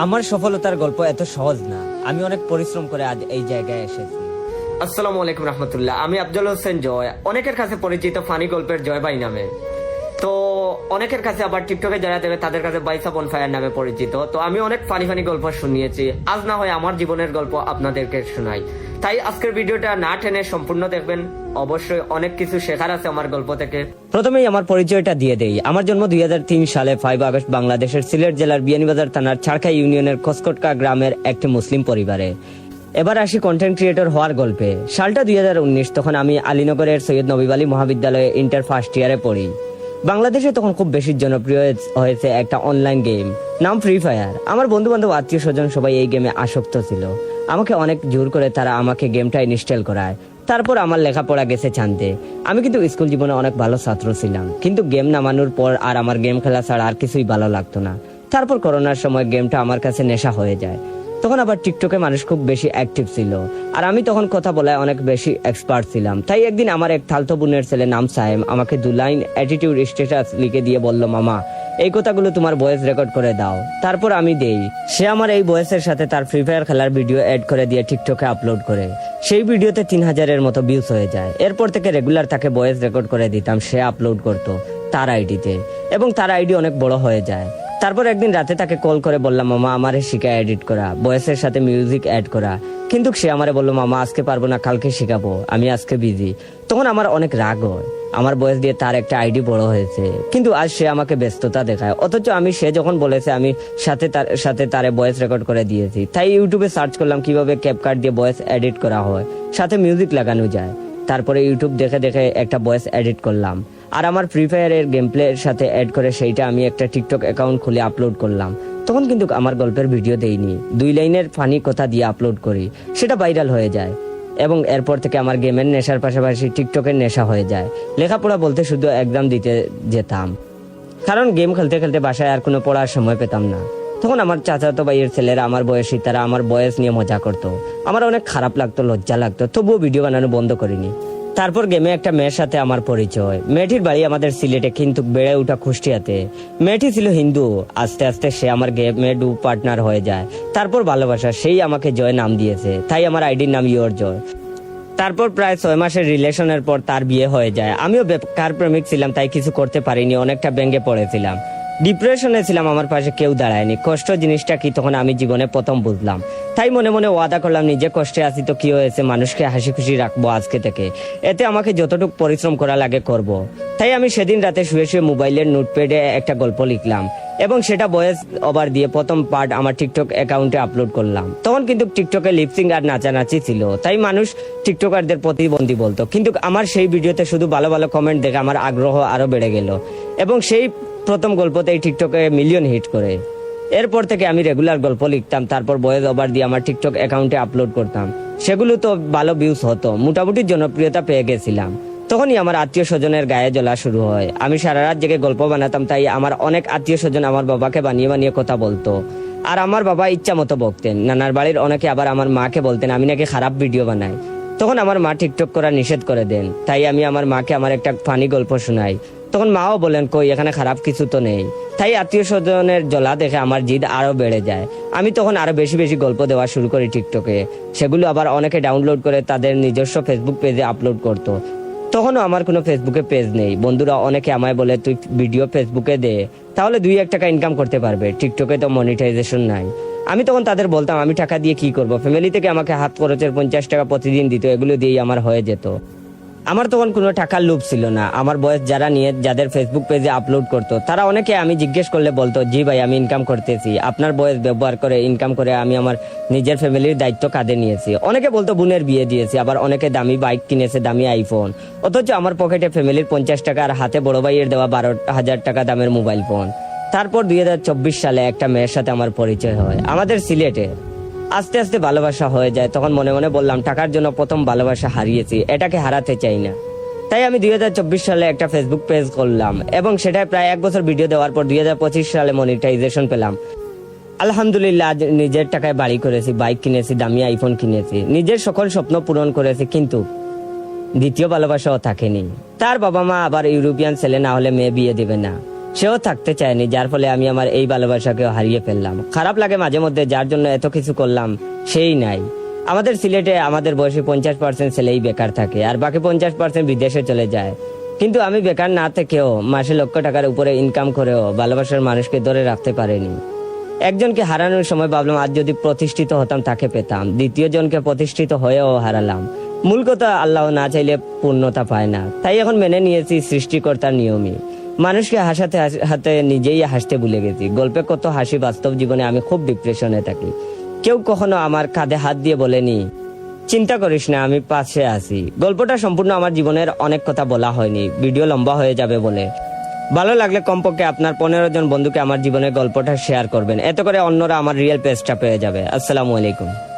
আমার সফলতার গল্প এত সহজ না, আমি অনেক পরিশ্রম করে আজ এই জায়গায় এসেছি। আসসালামু আলাইকুম রহমতুল্লাহ। আমি আফজল হোসেন জয়, অনেকের কাছে পরিচিত ফানি গল্পের জয় ভাই নামে। তো অনেকের কাছে আবার টিকটকে যারা দেবে তাদের কাছে বাইসা বনফায়ার নামে পরিচিত। তো আমি অনেক ফানি ফানি গল্প শুনিয়েছি, আজ না হয় আমার জীবনের গল্প আপনাদেরকে শোনাই। তাই আজকের ভিডিওটা না টেনে সম্পূর্ণ দেখবেন, অবশ্যই অনেক কিছু শেখার আছে আমার গল্প থেকে। প্রথমেই আমার পরিচয়টা দিয়ে দেই। আমার জন্ম 2003 সালে 5 আগস্ট বাংলাদেশের সিলেট জেলার বিয়ানীবাজার থানার ছাড়খাই ইউনিয়নের কসকটকা গ্রামের একটি মুসলিম পরিবারে। এবার আসি কন্টেন্ট ক্রিয়েটর হওয়ার গল্পে। সালটা 2019, তখন আমি আলীনগরের সৈয়দ নবীব আলী মহাবিদ্যালয়ে ইন্টার ফার্স্ট ইয়ারে পড়ি। বাংলাদেশে তখন খুব বেশি জনপ্রিয় হয়েছে একটা অনলাইন গেম, নাম ফ্রি ফায়ার। আমার বন্ধু বান্ধব আত্মীয় স্বজন সবাই এই গেমে আসক্ত ছিল। আমাকে অনেক জোর করে তারা আমাকে গেমটা ইনস্টল করায়। তারপর আমার লেখাপড়া গেছে জানতে। আমি কিন্তু স্কুল জীবনে অনেক ভালো ছাত্র ছিলাম, কিন্তু গেম নামানোর পর আর আমার গেম খেলা ছাড়া আর কিছুই ভালো লাগতো না। তারপর করোনার সময় গেমটা আমার কাছে নেশা হয়ে যায়। তখন আবার টিকটকে মানুষ খুব বেশি অ্যাক্টিভ ছিল, আর আমি তখন কথা বলায় অনেক বেশি এক্সপার্ট ছিলাম। তাই একদিন আমার এক থালতো বোনের ছেলে নাম সায়েম আমাকে 2 লাইন অ্যাটিটিউড স্ট্যাটাস লিখে দিয়ে বলল, মামা এই কথাগুলো তোমার ভয়েস রেকর্ড করে দাও। তারপর আমি দেই। সে আমার এই ভয়েসের সাথে তার ফ্রি ফায়ার খেলার ভিডিও এড করে দিয়ে টিকটকে আপলোড করে। সেই ভিডিওতে 3000-এর মতো ভিউজ হয়ে যায়। এরপর থেকে রেগুলার তাকে ভয়েস রেকর্ড করে দিতাম, সে আপলোড করতো তার আইডিতে, এবং তার আইডি অনেক বড় হয়ে যায়। তারপর একদিন রাতে তাকে কল করে বললাম, মামা আমারে শিখা এডিট করা, ভয়েসের সাথে মিউজিক অ্যাড করা। কিন্তু সে আমারে বললো, মামা আজকে পারবো না, কালকে শিখাবো, আমি আজকে বিজি। তখন আমার অনেক রাগ হয়। আমার বয়স দিয়ে তার একটা আইডি বড় হয়েছে, কিন্তু আজ সে আমাকে ব্যস্ততা দেখায়। অথচ আমি সে যখন বলেছে আমি সাথে তারে ভয়েস রেকর্ড করে দিয়েছি। তাই ইউটিউবে সার্চ করলাম কিভাবে ক্যাপকাট দিয়ে ভয়েস এডিট করা হয়, সাথে মিউজিক লাগানো যায়। তারপরে ইউটিউব দেখে দেখে একটা ভয়েস এডিট করলাম, আর আমার ফ্রি ফায়ারের গেম প্লে এর সাথে অ্যাড করে সেইটা আমি একটা টিকটক অ্যাকাউন্ট খুলে আপলোড করলাম। তখন কিন্তু আমার গল্পের ভিডিও দেইনি, 2 লাইনের ফানি কথা দিয়ে আপলোড করি, সেটা ভাইরাল হয়ে যায়। এবং এরপর থেকে আমার গেমের নেশার পাশাপাশি টিকটকের নেশা হয়ে যায়। লেখাপড়া বলতে শুধু এক্সাম দিতে যেতাম, কারণ গেম খেলতে খেলতে বাসায় আর কোনো পড়ার সময় পেতাম না। তখন আমার চাচাতো ভাইয়ের ছেলেরা আমার বয়সী, তারা আমার বয়স নিয়ে মজা করতো। আমার অনেক খারাপ লাগতো, লজ্জা লাগতো, তবুও ভিডিও বানানো বন্ধ করিনি। তারপর গেমে একটা মেয়ের সাথে আমার পরিচয়। মেয়েটির বাড়ি আমাদের সিলেটে, কিন্তু বেড়ে ওঠা কুষ্টিয়াতে। মেয়েটি ছিল হিন্দু। আস্তে আস্তে সে আমার গেমে পার্টনার হয়ে যায়। তারপর ভালোবাসা, সেই আমাকে জয় নাম দিয়েছে, তাই আমার আইডির নাম ইয়োর জয়। তারপর প্রায় 6 মাসের রিলেশনের পর তার বিয়ে হয়ে যায়। আমিও বেকার প্রেমিক ছিলাম, তাই কিছু করতে পারিনি, অনেকটা ভেঙে পড়েছিলাম, ডিপ্রেশনে ছিলাম। আমার পাশে কেউ দাঁড়ায়নি। কষ্ট জিনিসটা কি তখন আমি জীবনে প্রথম বুঝলাম। তাই মনে মনে ওয়াদা করলাম, নিজে কষ্টে আছি তো কি হয়েছে, মানুষকে হাসি খুশি রাখবো আজকে থেকে, এতে আমাকে যতটুকু পরিশ্রম করা লাগে করব। তাই আমি সেদিন রাতে শুয়ে শুয়ে মোবাইলের নোটপ্যাডে একটা গল্প লিখলাম, এবং সেটা ভয়েস ওভার দিয়ে প্রথম পার্ট আমার টিকটক অ্যাকাউন্টে আপলোড করলাম। তখন কিন্তু টিকটকে লিপসিং আর নাচানাচি ছিল, তাই মানুষ টিকটকারদের প্রতিবন্ধী বলতো। কিন্তু আমার সেই ভিডিওতে শুধু ভালো ভালো কমেন্ট দেখে আমার আগ্রহ আরো বেড়ে গেল, এবং সেই প্রথম গল্পতেই টিকটকে মিলিয়ন হিট করে। এরপর থেকে আমি রেগুলার গল্প লিখতাম, তারপর ভয়েস ওভার দিয়ে আমার টিকটক অ্যাকাউন্টে আপলোড করতাম। সেগুলো তো ভালো ভিউজ হতো, মোটামুটি জনপ্রিয়তা পেয়ে গেছিলাম। তখনই আমার আত্মীয় স্বজনের গায়ে জ্বলা শুরু হয়। আমি সারা রাত জেগে গল্প বানাতাম, তাই আমার অনেক আত্মীয় স্বজন আমার বাবাকে বানিয়ে বানিয়ে কথা বলতো, আর আমার বাবা ইচ্ছা মতো বকতেন। নানার বাড়ির অনেকে আবার আমার মাকে বলতেন আমি নাকি খারাপ ভিডিও বানাই। তখন আমার মা টিকটক করা নিষেধ করে দেন, তাই আমি আমার মাকে আমার একটা ফানি গল্প শোনাই। তখন মাও বলেন, কই এখানে খারাপ কিছু তো নেই। তাই আত্মীয় স্বজনের জ্বলা দেখে আমার জিদ আরো বেড়ে যায়। আমি তখন আরো বেশি বেশি গল্প দেওয়া শুরু করি টিকটকে। সেগুলো আবার অনেকে ডাউনলোড করে তাদের নিজস্ব ফেসবুক পেজে আপলোড করতো। তখনও আমার কোনো ফেসবুকে পেজ নেই। বন্ধুরা অনেকে আমায় বলে, তুই ভিডিও ফেসবুকে দে, তাহলে 2-1 টাকা ইনকাম করতে পারবে, টিকটকে তো মনিটাইজেশন নাই। আমি তখন তাদের বলতাম, আমি টাকা দিয়ে কি করব, ফ্যামিলি থেকে আমাকে হাত খরচের 50 টাকা প্রতিদিন দিত, এগুলো দিয়েই আমার হয়ে যেত। আমার তখন কোনো টাকার লোভ ছিল না। আমার বয়স যারা নিয়ে যাদের ফেসবুক পেজে আপলোড করতো, তারা অনেকে আমি জিজ্ঞেস করলে বলতো, জি ভাই আমি ইনকাম করতেছি, আপনার বয়স ব্যবহার করে ইনকাম করে আমি আমার নিজের ফ্যামিলির দায়িত্ব কাঁধে নিয়েছি। অনেকে বলতো বোনের বিয়ে দিয়েছি, আবার অনেকে দামি বাইক কিনেছে, দামি আইফোন, অথচ আমার পকেটে ফ্যামিলির 50 টাকা আর হাতে বড় ভাইয়ের দেওয়া 12,000 টাকা দামের মোবাইল ফোন। তারপর 2024 সালে একটা মেয়ের সাথে আমার পরিচয় হয় আমাদের সিলেটে। আস্তে আস্তে ভালোবাসা হয়ে যায়। তখন মনে মনে বললাম, টাকার জন্য প্রথম ভালোবাসা হারিয়েছি, এটাকে হারাতে চাই না। তাই আমি 2024 সালে একটা ফেসবুক পেজ করলাম, এবং সেটায় প্রায় 1 বছর ভিডিও দেওয়ার পর 2025 সালে মনিটাইজেশন পেলাম। আলহামদুলিল্লাহ, আজ নিজের টাকায় বাড়ি করেছি, বাইক কিনেছি, দামি আইফোন কিনেছি, নিজের সকল স্বপ্ন পূরণ করেছি। কিন্তু দ্বিতীয় ভালোবাসাও থাকেনি। তার বাবা মা আবার ইউরোপিয়ান ছেলে না হলে মেয়ে বিয়ে দেবে না। সেও থাকতে চায়নি, যার ফলে আমি আমার এই ভালোবাসাকে হারিয়ে ফেললাম। খারাপ লাগে মাঝে মধ্যে, যার জন্য এত কিছু করলাম সেই নাই। আমাদের সিলেটে আমাদের বয়সী 50% ছেলেই বেকার থাকে, আর বাকি 50% বিদেশে চলে যায়। কিন্তু আমি বেকার না থেকেও মাসে লক্ষ টাকার উপরে ইনকাম করেও ভালোবাসার মানুষকে ধরে রাখতে পারিনি। একজনকে হারানোর সময় ভাবলাম আজ যদি প্রতিষ্ঠিত হতাম তাকে পেতাম, দ্বিতীয় জনকে প্রতিষ্ঠিত হয়েও হারালাম। মূল কথা, আল্লাহ না চাইলে পূর্ণতা পায় না। তাই এখন মেনে নিয়েছি সৃষ্টিকর্তার নিয়মই। মানুষকে হাসাতে হাতে নিজেই হাসতে ভুলে গেছি। গল্পে কত হাসি, বাস্তব জীবনে আমি খুব ডিপ্রেশনে থাকি। কেউ কখনো আমার কাঁধে হাত দিয়ে বলেনি চিন্তা করিস না, আমি পাশে আছি। গল্পটা সম্পূর্ণ আমার জীবনের অনেক কথা বলা হয়নি, ভিডিও লম্বা হয়ে যাবে বলে। ভালো লাগলে কমপক্ষে আপনার 15 জন বন্ধুকে আমার জীবনের গল্পটা শেয়ার করবেন, এতে করে অন্যরা আমার রিয়েল পেজটা পেয়ে যাবে। আসসালামু আলাইকুম।